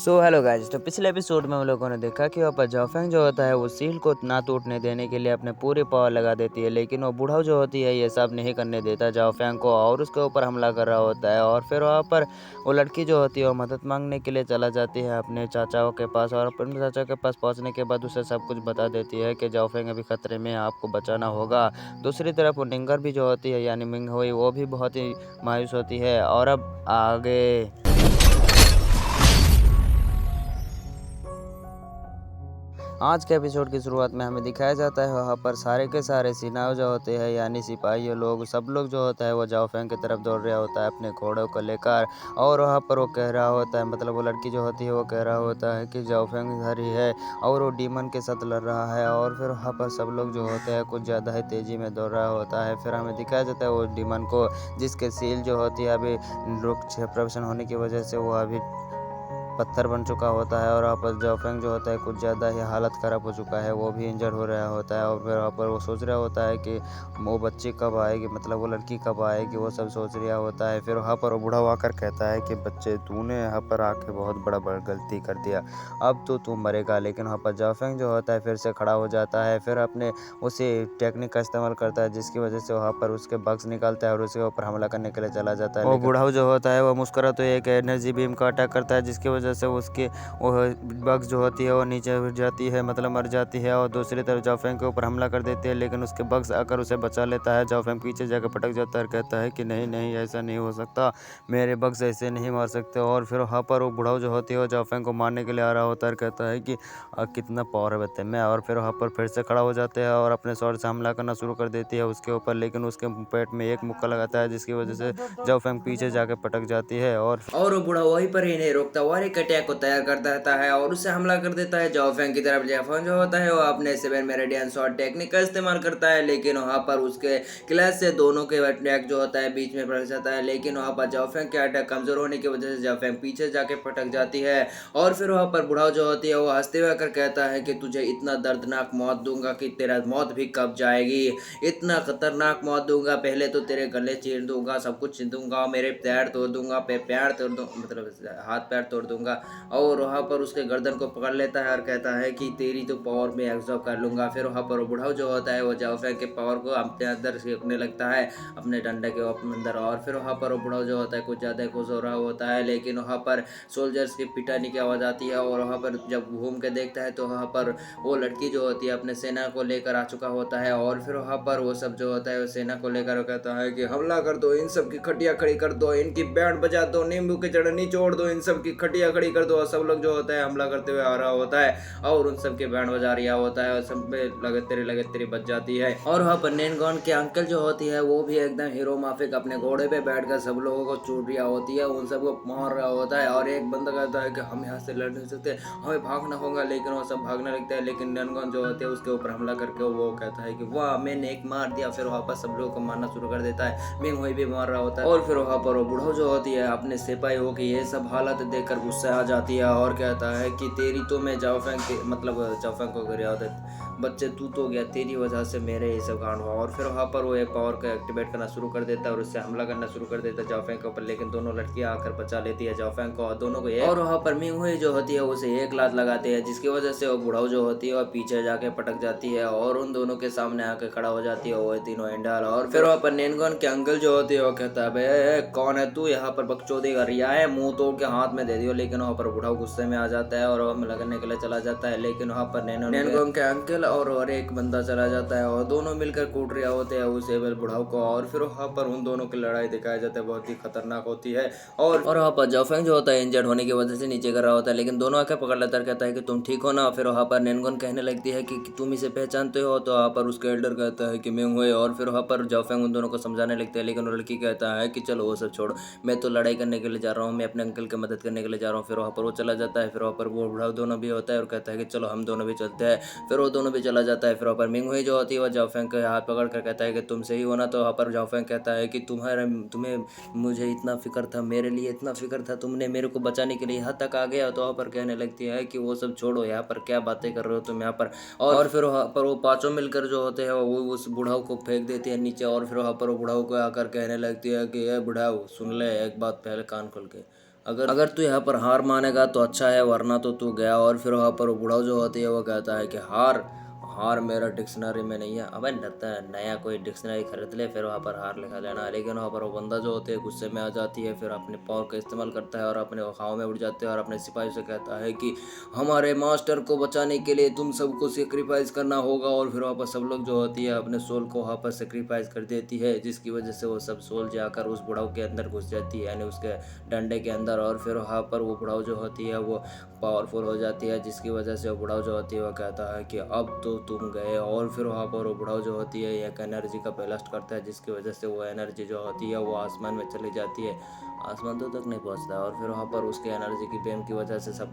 Hello guys. तो पिछले episode में हम लोगों ने देखा कि वहाँ पर जाओफेंग जो होता है वो सील को ना टूटने देने के लिए अपने पूरी पावर लगा देती है, लेकिन वो बूढ़ा जो होती है ये सब नहीं करने देता जाओफेंग को और उसके ऊपर हमला कर रहा होता है। और फिर वहाँ पर वो लड़की जो होती है वो मदद मांगने के लिए चला जाती है अपने चाचाओं के पास, और अपने चाचा के पास पहुँचने के बाद उसे सब कुछ बता देती है कि जाओफेंग अभी खतरे में है, आपको बचाना होगा। दूसरी तरफ वो निंगर भी जो होती है यानी मिंग हुई, वो भी बहुत ही मायूस होती है। और अब आगे आज के एपिसोड की शुरुआत में हमें दिखाया जाता है वहाँ पर सारे के सारे सेनाओं जो होते हैं यानी सिपाही लोग, सब लोग जो होता है वो जाओफेंग की तरफ दौड़ रहा होता है अपने घोड़ों को लेकर। और वहाँ पर वो कह रहा होता है, मतलब वो लड़की जो होती है वो कह रहा होता है कि जाओफेंग इधर ही है और वो डीमन के साथ लड़ रहा है। और फिर वहाँ पर सब लोग जो होते हैं कुछ ज़्यादा ही तेज़ी में दौड़ रहा होता है। फिर हमें दिखाया जाता है वो डीमन को, जिसके सील जो होती है अभी रुक प्रवेशन होने की वजह से वो अभी पत्थर बन चुका होता है। और वहाँ पर जाओफेंग जो होता है कुछ ज़्यादा ही हालत ख़राब हो चुका है, वो भी इंजर्ड हो रहा होता है। और फिर वहाँ पर वो सोच रहा होता है कि वो बच्ची कब आएगी, मतलब वो लड़की कब आएगी, वो सब सोच रहा होता है। फिर वहाँ पर वो बूढ़ा आकर कहता है कि बच्चे तूने यहाँ पर आके बहुत बड़ा गलती कर दिया, अब तो तू मरेगा। लेकिन वहाँ पर जाओफेंग जो होता है फिर से खड़ा हो जाता है, फिर अपने उसी टेक्निक का इस्तेमाल करता है जिसकी वजह से वहाँ पर उसके बग्स निकलता है और उसके ऊपर हमला करने के लिए चला जाता है। वो बूढ़ा जो होता है वो मुस्कुराते हुए एक एनर्जी बीम का अटैक करता है, जिसकी वजह से उसकी वो बग्स जो होती है वो नीचे गिर जाती है, मतलब मर जाती है। और दूसरी तरफ जाओफेंग के ऊपर हमला कर देती है, लेकिन उसके बग्स आकर उसे बचा लेता है। जाओफेंग पीछे जाकर पटक जाता है और कहता है कि नहीं नहीं, ऐसा नहीं हो सकता, मेरे बग्स ऐसे नहीं मार सकते। और फिर वहाँ पर वो बुढ़ाऊ जो होती है वो जाओफेंग को मारने के लिए आ रहा होता है और कहता है कि कितना पावर है बते में। और फिर वहाँ पर फिर से खड़ा हो जाते हैं और अपने स्वॉर्ड से हमला करना शुरू कर देती है उसके ऊपर, लेकिन उसके पेट में एक मुक्का लगाता है जिसकी वजह से जाओफेंग पीछे जाकर पटक जाती है। और वो बूढ़ा वहीं पर ही नहीं रोकता, वो एक अटैक को तैयार करता रहता है और उससे हमला कर देता है जाओफेंग की तरफ। जाओफेंग जो होता है वो अपने 7 मेरिडियन शॉट टेक्निक का इस्तेमाल करता है, लेकिन वहाँ पर उसके क्लैश से दोनों के अटैक जो होता है बीच में फंस जाता है। लेकिन वहाँ पर जाओफेंग के अटैक कमजोर होने की वजह से जाओफेंग पीछे जाके पटक जाती है। और फिर वहाँ पर बूढ़ा जो होती है वो हंसते हुए कर कहता है कि तुझे इतना दर्दनाक मौत दूंगा कि तेरा मौत भी कब जाएगी, इतना खतरनाक मौत दूंगा, पहले तो तेरे गले चीर दूंगा, सब कुछ चीर दूंगा, मेरे पैर तोड़ दूंगा, पैर तोड़ दूँ, मतलब हाथ पैर तोड़ दूंगा। और वहाँ पर उसके गर्दन को पकड़ लेता है और कहता है कि तेरी तो पावर में एब्जॉर्ब कर लूंगा। फिर वहाँ पर बुढ़ाऊ जो होता है वो जाओफेंग के पावर को अपने अंदर सेकने लगता है, अपने डंडे के अंदर। और फिर वहाँ पर बुढ़ाऊ जो होता है कुछ ज़्यादा खुश हो रहा होता है, लेकिन वहाँ पर सोल्जर्स की पिटाने की आवाज़ आती है। और वहाँ पर जब घूम के देखता है तो वहाँ पर वो लड़की जो होती है अपने सेना को लेकर आ चुका होता है। और फिर वहाँ पर वो सब जो होता है वो सेना को लेकर कहता है कि हमला कर दो, इन सब की खटिया खड़ी कर दो, इनकी बैंड बजा दो, नींबू की चटनी छोड़ दो, इन सब की खटिया खड़ी कर दो। और सब लोग जो होता है हमला करते हुए आ रहा होता है और उन सब के बैंड बजा रहा होता है और सब पे लगे तेरी बच जाती है। और वहाँ पर नैनगॉन के अंकल जो होती है वो भी एकदम हीरो माफिक अपने घोड़े पे बैठकर सब लोगों को चूट रहा होती है, उन सबको मार रहा होता है। और एक बंदा कहता है कि हम यहाँ से लड़ नहीं सकते, हमें भागना होगा। लेकिन वो सब भागने लगता है, लेकिन नैनगॉन जो होते हैं उसके ऊपर हमला करके वो कहता है कि वाह मैंने एक मार दिया। फिर वापस सब लोगों को मारना शुरू कर देता है, मिंग हुई भी मार रहा होता है। और फिर वहाँ पर वो बूढ़ो जो होती है अपने सिपाहियों की ये सब हालत देखकर गुस्से आ जाती है और कहता है कि तेरी तो मैं जाओफेंग के मतलब जाओफेंग को गिरा बच्चे तू तो गया, तेरी वजह से मेरे ये सब कांड हुआ। और फिर वहाँ पर वो एक पावर को एक्टिवेट करना शुरू कर देता है और उससे हमला करना शुरू कर देता है जाओफेंग के ऊपर, लेकिन दोनों लड़कियां आकर बचा लेती है जाओफेंग को और दोनों को। और वहाँ पर मिंग हुई जो होती है उसे एक लात लगाती है, जिसकी वजह से वो बुढ़ाऊ जो होती है वो पीछे जाके पटक जाती है और उन दोनों के सामने आके खड़ा हो जाती है वो तीनों इंडाल। और फिर वहाँ पर नैनगॉन के अंकल जो होते है वो कहता है कौन है तू, यहाँ पर बकचोदी कर रहा है, मुंह तोड़ के हाथ में दे दियो। लेकिन वहाँ पर बुढ़ाऊ गुस्से में आ जाता है और वो हमला करने के लिए चला जाता है, लेकिन वहाँ पर नैनगॉन के अंकल और एक बंदा चला जाता है और दोनों मिलकर कूट रहे होते हैं उस एबल बुढ़ाऊ को। और फिर वहाँ पर उन दोनों की लड़ाई दिखाई जाता है, बहुत ही खतरनाक होती है। और वहाँ पर जाओफेंग जो होता है इंजर्ड होने की वजह से नीचे कर रहा होता है, लेकिन दोनों आके पकड़ लेता है, कहता है कि तुम ठीक हो ना। फिर वहाँ पर नैनगॉन कहने लगती है कि तुम इसे पहचानते हो, तो वहाँ पर उसके एल्डर कहता है कि मैं हुए। और फिर वहाँ पर जाओफेंग उन दोनों को समझाने लगते हैं, लेकिन वो लड़की कहता है कि चलो वो सब छोड़ो, मैं तो लड़ाई करने के लिए जा रहा हूँ, मैं अपने अंकल की मदद करने के लिए जा रहा हूँ। फिर वहाँ पर वो चला जाता है, फिर वहाँ पर वो बुढ़ाऊ दोनों भी होता है और कहता है कि चलो हम दोनों भी चलते हैं। फिर वो दोनों भी चला जाता है। फिर वहाँ पर मिंग हुई जो होती है वो जाओफेंग के हाथ पकड़ कर कहता है कि तुम सही हो ना। तो वहाँ पर जाओफेंग कहता है कि तुम्हें मुझे इतना फिक्र था, मेरे लिए इतना फिक्र था, तुमने मेरे को बचाने के लिए यहाँ तक आ गया। तो वहाँ पर कहने लगती है कि वो सब छोड़ो, यहाँ पर क्या बातें कर रहे हो तुम यहाँ पर। और फिर वहाँ पर वो पांचों मिलकर जो होते हैं वो उस बुढ़ाऊ को फेंक देती है नीचे। और फिर वहाँ पर वो बुढ़ाऊ को आकर कहने लगती है कि ये बुढ़ाऊ सुन ले एक बात पहले कान खोल के, अगर तू यहाँ पर हार मानेगा तो अच्छा है, वरना तो तू गया। और फिर वहाँ पर वो बूढ़ा जो होती है वो कहता है कि हार हार मेरा डिक्शनरी में नहीं है। अबे नया कोई डिक्शनरी खरीद ले, फिर वहाँ पर हार लिखा लेना। लेकिन वहाँ पर वो बंदा जो होते है गुस्से में आ जाती है, फिर अपने पावर का इस्तेमाल करता है और अपने हवा में उड़ जाते हैं और अपने सिपाही से कहता है कि हमारे मास्टर को बचाने के लिए तुम सबको सेक्रीफाइस करना होगा। और फिर वहाँ पर सब लोग जो होती है अपने सोल को वहाँ पर सेक्रीफाइस कर देती है, जिसकी वजह से वो सब सोल जाकर उस बुढ़ाऊ के अंदर घुस जाती है, यानी उसके डंडे के अंदर। और फिर वहाँ पर वो बुढ़ाऊ जो होती है वो पावरफुल हो जाती है, जिसकी वजह से वो बुढ़ाऊ जो होती है वो कहता है कि अब तो तुम गए। और फिर वहाँ पर वो बुढ़ाऊ जो होती है एक एनर्जी का ब्लास्ट करता है, जिसकी वजह से वो एनर्जी जो होती है वो आसमान में चली जाती है, आसमान तो तक नहीं पहुँचता। और फिर वहाँ पर उसके एनर्जी की बेम की वजह से सब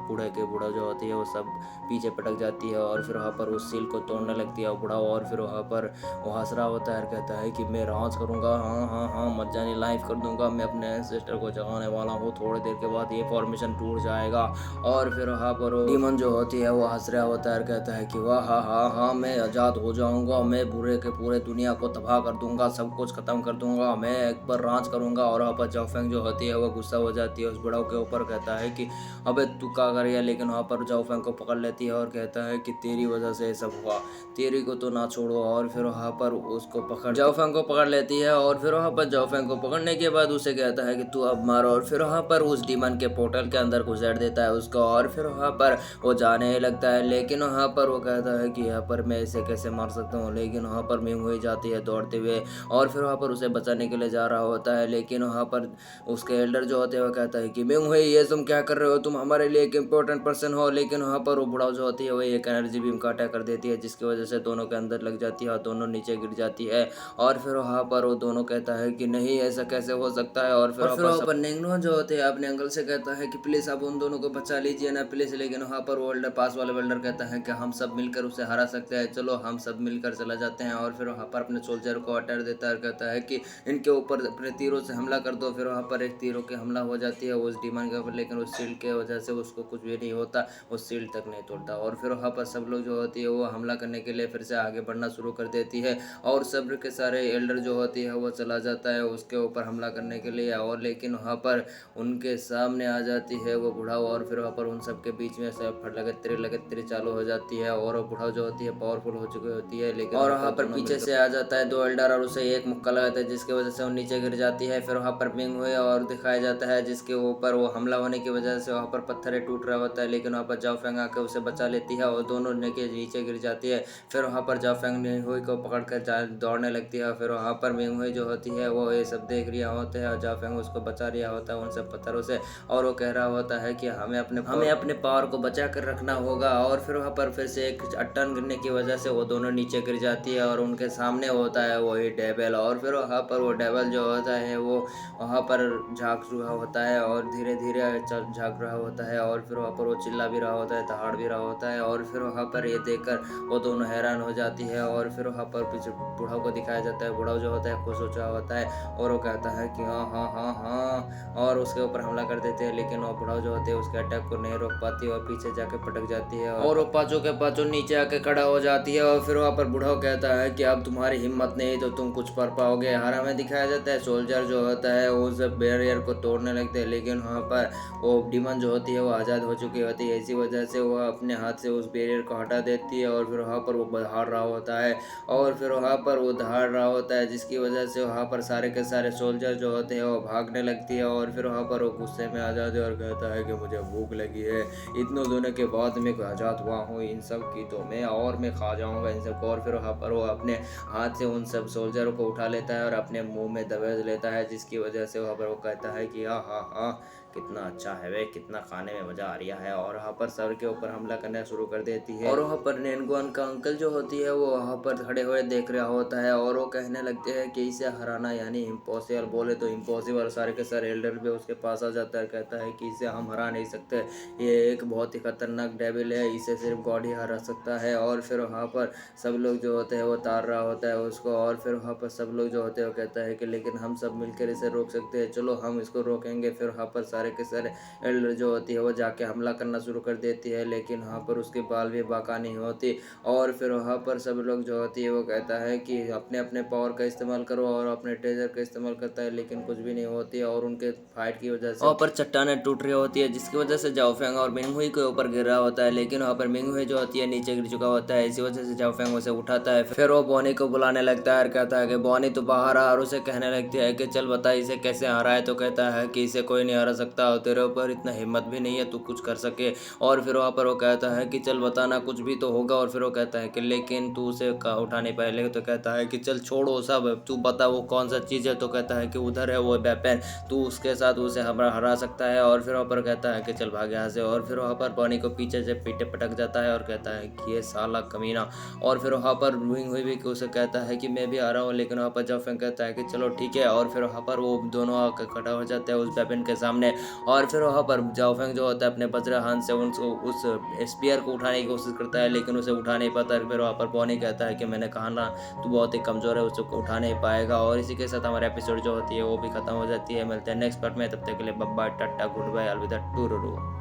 बूढ़े के बूढ़ा जो होती है वो सब पीछे पटक जाती है। और फिर वहाँ पर उस सील को तोड़ने लगती है वो बुढ़ा। और फिर वहाँ पर वो हंस रहा होता है और कहता है कि मैं राज करूँगा, हाँ हाँ हाँ मत जानी लाइफ कर दूंगा, मैं अपने एंसेस्टर को जगाने वाला हूँ, थोड़ी देर के बाद ये फॉर्मेशन टूट जाएगा। और फिर वहाँ पर वो डीमन जो होती है वो हंस रहा होता है और कहता है कि वाह हाँ हाँ हाँ मैं आज़ाद हो जाऊँगा, मैं पूरे के पूरे दुनिया को तबाह कर दूंगा, सब कुछ ख़त्म कर दूंगा, मैं एक बार राज करूँगा। और वहाँ पर जाओफेंग जो होती है वो गुस्सा हो जाती है उस बुढ़ाऊ के ऊपर, कहता है कि अबे तू क्या कर रही है। लेकिन वहाँ पर जाओफेंग को पकड़ लेती है और कहता है कि तेरी वजह से ये सब हुआ, तेरी को तो ना छोड़ो। और फिर वहाँ पर उसको पकड़ जाओफेंग को पकड़ लेती है। और फिर वहाँ पर जाओफेंग को पकड़ने के बाद उसे कहता है कि तू अब मारो। और फिर वहाँ पर उस डीमन के पोर्टल के अंदर घुसेड़ देता है उसको। और फिर वहाँ पर वो जाने लगता है, लेकिन वहाँ पर वो कहता है कि यहाँ पर मैं इसे कैसे मार सकता हूँ। लेकिन वहाँ पर मिंग हुई जाती है दौड़ते हुए और फिर वहाँ पर उसे बचाने के लिए जा रहा होता है। लेकिन वहाँ पर उसके एल्डर जो होते हैं वो कहता है कि मिंग हुई ये तुम क्या कर रहे हो, तुम हमारे लिए एक इम्पोर्टेंट पर्सन हो। लेकिन वहाँ पर वो बुढ़ाऊ जो होती है वो एक एनर्जी बीम का अटैक कर देती है, जिसकी वजह से दोनों के अंदर लग जाती है और दोनों नीचे गिर जाती है। और फिर वहाँ पर वो दोनों कहता है कि नहीं ऐसा कैसे हो सकता है। और फिर वहाँ पर नेंगनो जो होते हैं अपने अंकल से कहता है कि प्लीज़ आप उन दोनों को बचा लीजिए ना प्लीज़। लेकिन वहाँ पर वो एल्डर पास वाले एल्डर कहता है कि हम सब मिलकर उसे हरा सकते हैं, चलो हम सब मिलकर चला जाते हैं। और फिर वहाँ पर अपने सोल्जर को अटैक देता है, कहता है कि इनके ऊपर अपने तीरों से हमला कर दो। फिर वहाँ पर एक तीरों की हमला हो जाती है उस डीमन के ऊपर, लेकिन उस शील्ड के वजह से उसको कुछ भी नहीं होता, उस शील्ड तक नहीं तोड़ता। और फिर वहाँ पर सब लोग जो होती है वो हमला करने के लिए फिर से आगे बढ़ना शुरू कर देती है और सब्र के सारे एल्डर जो होती है वो चला जाता है उसके ऊपर हमला करने के लिए। और लेकिन वहाँ पर उनके सामने आ जाती है वो बुढ़ाऊ और फिर वहाँ पर उन सब के बीच में सब लगातार चालू हो जाती है और वो बुढ़ाऊ जो होती है पावरफुल हो चुकी होती है। लेकिन और वहाँ पर पीछे से आ जाता है दो एल्डर और उसे एक मुक्का लगाता है, जिसकी वजह से वो नीचे गिर जाती है। फिर वहाँ पर मिंग हुए और दिखाया जाता है जिसके ऊपर वो हमला होने की वजह से वहाँ पर पत्थर टूट रहा होता है, लेकिन वहाँ पर जाओ फेंग आकर उसे बचा लेती है और दोनों नीचे गिर जाती है। फिर वहाँ पर जाओ फेंग मिंग हुई को पकड़ कर दौड़ने लगती है। फिर वहाँ पर मिंग हुई जो होती है वो ये सब देख रहा होता है और जाओ फेंग उसको बचा रहा होता है उन सब पत्थरों से। और वो कह रहा होता है कि हमें अपने पावर को बचा कर रखना होगा। और फिर वहाँ पर फिर से एक टर्न गिरने की वजह से वो दोनों नीचे गिर जाती है और उनके सामने होता है वही डेविल। और फिर वहाँ पर वो डेविल जो होता है वो वहाँ पर झाँक रहा होता है और धीरे धीरे झाँक रहा होता है और फिर वहाँ पर वो चिल्ला भी रहा होता है, दहाड़ भी रहा होता है। और फिर वहाँ पर ये देखकर वो दोनों हैरान हो जाती है। और फिर वहाँ पर पीछे बुढ़ाऊ को दिखाया जाता है, बुढ़ाऊ जो होता है खुश हो चुका होता है और वो कहता है कि हाँ हाँ हाँ हाँ, और उसके ऊपर हमला कर देते हैं। लेकिन वो बुढ़ाऊ जो होते हैं उसके अटैक को नहीं रोक पाती और पीछे जाके पटक जाती है और वो पाँचों के पाँचों नीचे आके खड़ा हो जाती है। और फिर वहाँ पर बुढ़ाऊ कहता है कि अब तुम्हारी हिम्मत नहीं तो तुम कुछ कर पाओगे। हरा में दिखाया जाता है सोल्जर जो होता है वो उस बैरियर को तोड़ने लगते हैं, लेकिन वहाँ पर वो डीमन जो होती है वो आज़ाद हो चुकी होती है। इसी वजह से वो अपने हाथ से उस बैरियर को हटा देती है और फिर वहाँ पर वो दहाड़ रहा होता है और फिर वहाँ पर वो दहाड़ रहा होता है, जिसकी वजह से वहाँ पर सारे के सारे सोल्जर जो होते हैं वो भागने लगती है। और फिर वहाँ पर वो गुस्से में आ जाते हैं और कहता है कि मुझे भूख लगी है, इतने दिनों के बाद मैं आज़ाद हुआ हूँ इन सब की, तो मैं खा जाऊँगा इन सबको। और फिर वहाँ पर वो अपने हाथ से उन सब सोल्जरों को उठा लेता है और अपने मुंह में दबेज लेता है, जिसकी वजह से वहाँ पर वो कहता है कि हाँ हाँ हाँ कितना अच्छा है वे, कितना खाने में मज़ा आ रहा है। और वहाँ पर सर के ऊपर हमला करना शुरू कर देती है और वहाँ पर नेनगुआन का अंकल जो होती है वो वहाँ पर खड़े हुए देख रहा होता है और वो कहने लगते हैं कि इसे हराना यानी इम्पॉसिबल, बोले तो इम्पॉसिबल। सारे के सारे एल्डर भी उसके पास आ जाता है, कहता है कि इसे हम हरा नहीं सकते, ये एक बहुत ही खतरनाक डेविल है, इसे सिर्फ गॉड ही हरा सकता है। और फिर वहाँ पर सब लोग जो होते हैं वो तार रहा होता है उसको और फिर वहाँ पर सब लोग जो होते हैं वो कहता है कि लेकिन हम सब मिलकर इसे रोक सकते हैं, चलो हम इसको रोकेंगे। फिर वहाँ पर सारे सारे के सारे एल्डर जो होती है वो जाके हमला करना शुरू कर देती है, लेकिन वहाँ पर उसके बाल भी बाका नहीं होती। और फिर वहाँ पर सब लोग जो होती है वो कहता है कि अपने अपने पावर का इस्तेमाल करो, और अपने टेजर का इस्तेमाल करता है, लेकिन कुछ भी नहीं होती है। और उनके फाइट की वजह से वहाँ पर चट्टानें टूट रही होती है, जिसकी वजह से जाओ फेंग और मिंग हुई के ऊपर गिर रहा होता है, लेकिन वहाँ पर मिंग हुई जो होती है नीचे गिर चुका होता है। इसी वजह से जाओ फेंग उसे उठाता है। फिर वो बॉनी को बुलाने लगता है और कहता है कि बॉनी तो बाहर आ, और उसे कहने लगती है कि चल बता इसे कैसे हारा है। तो कहता है कि इसे कोई नहीं हरा सकता, और तेरे ऊपर इतना हिम्मत भी नहीं है तू कुछ कर सके। और फिर वहाँ पर वो कहता है कि चल बताना कुछ भी तो होगा। और फिर वो कहता है कि लेकिन तू उसे उठा नहीं पाएगा। तो कहता है कि चल छोड़ो सब, तू बता वो कौन सा चीज़ है। तो कहता है कि उधर है वो वेपन, तू उसके साथ उसे हरा सकता है। और फिर वहाँ पर कहता है कि चल भाग यहाँ से। और फिर वहाँ पर बॉनी को पीछे से पीटे पटक जाता है और कहता है कि ये साला कमीना। और फिर वहाँ पर विंग हुई भी कि उसे कहता है कि मैं भी आ रहा हूँ, लेकिन वहाँ पर जाओ फेंग कहता है कि चलो ठीक है। और फिर वहाँ पर वो दोनों आकर खड़ा हो जाते हैं उस वेपन के सामने। और फिर वहाँ पर जाओ फेंग जो होता है अपने वज्र हाथ से उस स्पीयर को उठाने की कोशिश करता है, लेकिन उसे उठा नहीं पाता। फिर वहाँ पर बॉनी कहता है कि मैंने कहा ना तू बहुत ही कमज़ोर है, उसे उठा नहीं पाएगा। और इसी के साथ हमारे एपिसोड जो होती है वो भी खत्म हो जाती है। मिलते हैं नेक्स्ट पार्ट में, तब तक के लिए bye bye tata good bye अलविदा टूरू।